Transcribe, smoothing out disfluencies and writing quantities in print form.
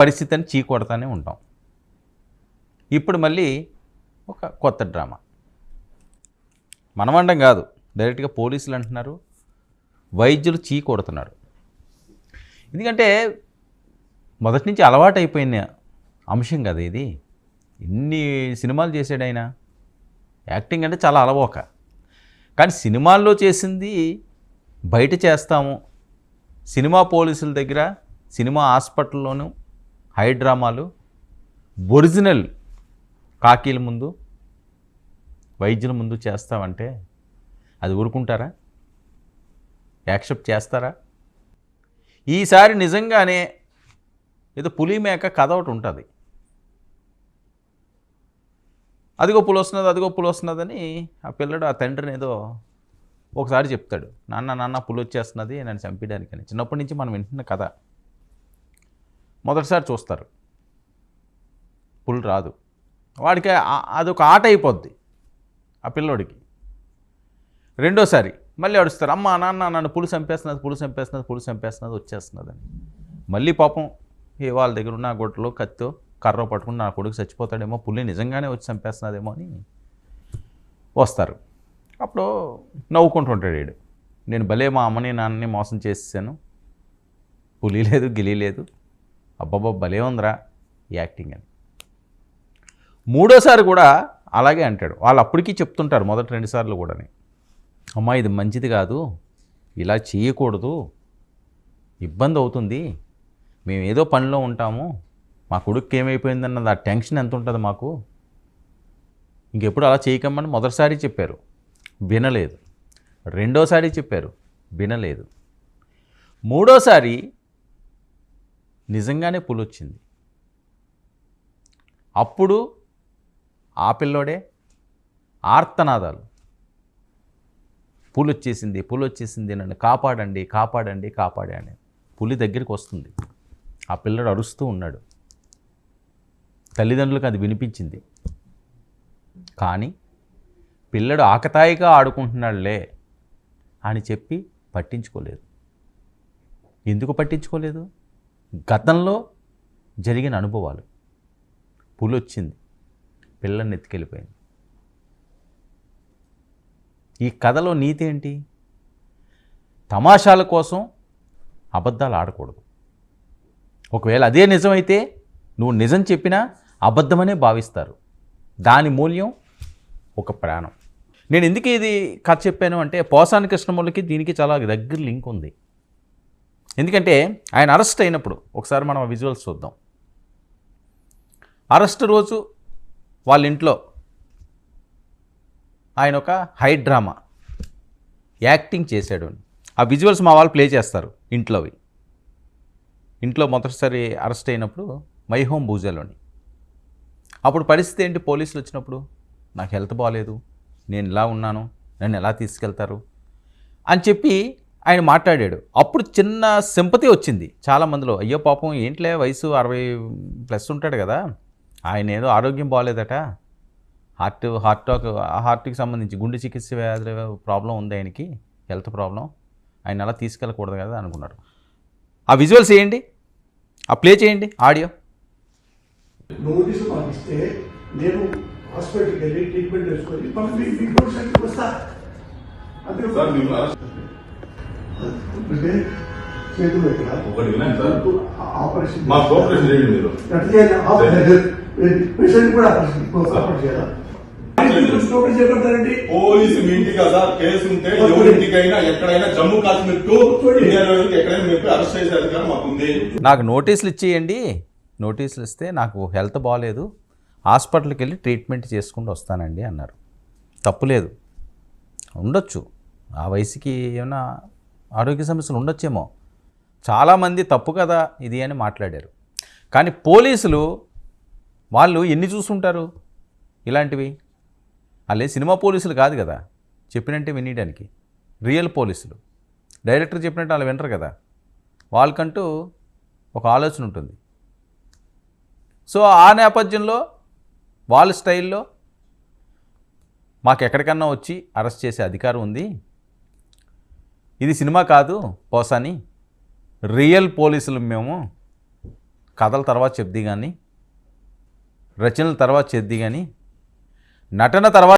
పరిస్థితిని చీకొడతానే ఉంటాం. ఇప్పుడు మళ్ళీ ఒక కొత్త డ్రామా. మనమండం కాదు, డైరెక్ట్గా పోలీసులు అంటున్నారు, వైద్యులు చీకొడుతున్నారు. ఎందుకంటే మొదటి నుంచి అలవాటు అయిపోయిన అంశం కదా ఇది. ఎన్ని సినిమాలు చేసాడు ఆయన. యాక్టింగ్ అంటే చాలా అలవోక. కానీ సినిమాల్లో చేసింది బయట చేస్తాము, సినిమా పోలీసుల దగ్గర, సినిమా హాస్పిటల్లోనూ హై డ్రామాలు, ఒరిజినల్ కాకీల ముందు, వైద్యుల ముందు చేస్తామంటే అది ఊరుకుంటారా? యాక్సెప్ట్ చేస్తారా? ఈసారి నిజంగానే ఏదో పులి మేక కథ ఒకటి ఉంటుంది. అదిగో పులి వస్తున్నది, అదిగో పులి వస్తున్నదని ఆ పిల్లడు ఆ తండ్రిని ఏదో ఒకసారి చెప్తాడు, నాన్న పులి వచ్చేస్తున్నది నన్ను చంపేయడానికి అని. చిన్నప్పటి నుంచి మనం వింటున్న కథ. మొదటిసారి చూస్తారు, పులి రాదు. వాడికి అదొక ఆట అయిపోద్ది ఆ పిల్లోడికి. రెండోసారి మళ్ళీ అడుస్తారు, అమ్మ నాన్న నన్ను పులి చంపేస్తున్నది వచ్చేస్తున్నదని. మళ్ళీ పాపం వాళ్ళ దగ్గర ఉన్న గొడ్డలో కత్తో కర్ర పట్టుకుని నా కొడుకు చచ్చిపోతాడేమో, పులి నిజంగానే వచ్చి చంపేస్తున్నదేమో అని వస్తారు. అప్పుడు నవ్వుకుంటుంటాడు వీడు, నేను భలే మా అమ్మని నాన్నని మోసం చేసేసాను, పులి లేదు గిలి లేదు, అబ్బాబ్బా భలే ఉందిరా యాక్టింగ్ అని. మూడోసారి కూడా అలాగే అంటాడు. వాళ్ళు అప్పటికీ చెప్తుంటారు మొదటి 2 సార్లు కూడా, అమ్మా ఇది మంచిది కాదు, ఇలా చేయకూడదు, ఇబ్బంది అవుతుంది, మేము ఏదో పనిలో ఉంటాము, మా కొడుకు ఏమైపోయిందన్నది ఆ టెన్షన్ ఎంత ఉంటుంది మాకు, ఇంకెప్పుడు అలా చేయకమ్మని మొదటిసారి చెప్పారు, వినలేదు. రెండోసారి చెప్పారు, వినలేదు. మూడోసారి నిజంగానే పులి వచ్చింది. అప్పుడు ఆ పిల్లోడే ఆర్తనాదాలు, పులి వచ్చేసింది నన్ను కాపాడండి అని. పులి దగ్గరికి వస్తుంది, ఆ పిల్లడు అరుస్తూ ఉన్నాడు. తల్లిదండ్రులకు అది వినిపించింది. కానీ పిల్లడు ఆకతాయిగా ఆడుకుంటున్నాడులే అని చెప్పి పట్టించుకోలేదు. ఎందుకు పట్టించుకోలేదు? గతంలో జరిగిన అనుభవాలు. పులి వచ్చింది, పిల్లని ఎత్తుకెళ్ళిపోయింది. ఈ కథలో నీతి ఏంటి? తమాషాల కోసం అబద్ధాలు ఆడకూడదు. ఒకవేళ అదే నిజమైతే నువ్వు నిజం చెప్పినా అబద్ధమనే భావిస్తారు. దాని మూల్యం ఒక ప్రాణం. నేను ఎందుకు ఇది కథ చెప్పాను అంటే, పోసాని కృష్ణమూర్తికి దీనికి చాలా దగ్గర లింక్ ఉంది. ఎందుకంటే ఆయన అరెస్ట్ అయినప్పుడు ఒకసారి మనం విజువల్స్ చూద్దాం. అరెస్ట్ రోజు వాళ్ళ ఇంట్లో ఆయన ఒక హై డ్రామా యాక్టింగ్ చేశాడు. ఆ విజువల్స్ మా వాళ్ళు ప్లే చేస్తారు ఇంట్లోవి. ఇంట్లో మొదటిసారి అరెస్ట్ అయినప్పుడు మై హోమ్ భూజాలోని. అప్పుడు పరిస్థితి ఏంటి? పోలీసులు వచ్చినప్పుడు, నాకు హెల్త్ బాగాలేదు, నేను ఇలా ఉన్నాను, నన్ను ఎలా తీసుకెళ్తారు అని చెప్పి ఆయన మాట్లాడాడు. అప్పుడు చిన్న సింపతి వచ్చింది చాలామందిలో. అయ్యో పాపం ఏంట్లే, వయసు 60+ ఉంటాడు కదా, ఆయన ఏదో ఆరోగ్యం బాగాలేదట, హార్ట్కి సంబంధించి గుండె చికిత్స వ్యాధి ప్రాబ్లం ఉంది ఆయనకి, హెల్త్ ప్రాబ్లం, ఆయన అలా తీసుకెళ్ళకూడదు కదా అనుకున్నారు. ఆ విజువల్స్ చేయండి, ఆ ప్లే చేయండి ఆడియో. నోటీసు పంపిస్తే నేను హాస్పిటల్కి వెళ్ళి ట్రీట్మెంట్ చేసుకొని వస్తా. చేతులు ఆపరేషన్ పేషెంట్ కూడా ఆపరేషన్ చేయాలి. పోలీసు మీ ఇంటి కదా కేసు ఉంటే ఎవరింటికైనా ఎక్కడైనా జమ్మూ కాశ్మీర్ టు ఎక్కడైనా మీరు అరెస్ట్ చేసే అధికారం మాకుంది. నాకు నోటీసులు ఇచ్చేయండి, నోటీసులు ఇస్తే నాకు హెల్త్ బాగాలేదు, హాస్పిటల్కి వెళ్ళి ట్రీట్మెంట్ చేసుకుంటూ వస్తానండి అన్నారు. తప్పులేదు, ఉండొచ్చు, ఆ వయసుకి ఏమైనా ఆరోగ్య సమస్యలు ఉండొచ్చేమో, చాలామంది తప్పు కదా ఇది అని మాట్లాడారు. కానీ పోలీసులు వాళ్ళు ఎన్ని చూసుంటారు ఇలాంటివి? వాళ్ళే సినిమా పోలీసులు కాదు కదా చెప్పినట్టే వినడానికి, రియల్ పోలీసులు. డైరెక్టర్ చెప్పినట్టు వాళ్ళు వినరు కదా, వాళ్ళకంటూ ఒక ఆలోచన ఉంటుంది. సో ఆ నేపథ్యంలో వాళ్ళ స్టైల్లో మాకు ఎక్కడికన్నా వచ్చి అరెస్ట్ చేసే అధికారం ఉంది, ఇది సినిమా కాదు పోసాని, రియల్ పోలీసులు మేము కథల తర్వాత చెప్ది కానీ, రచనల తర్వాత చెప్ది కానీ, నటన తర్వాత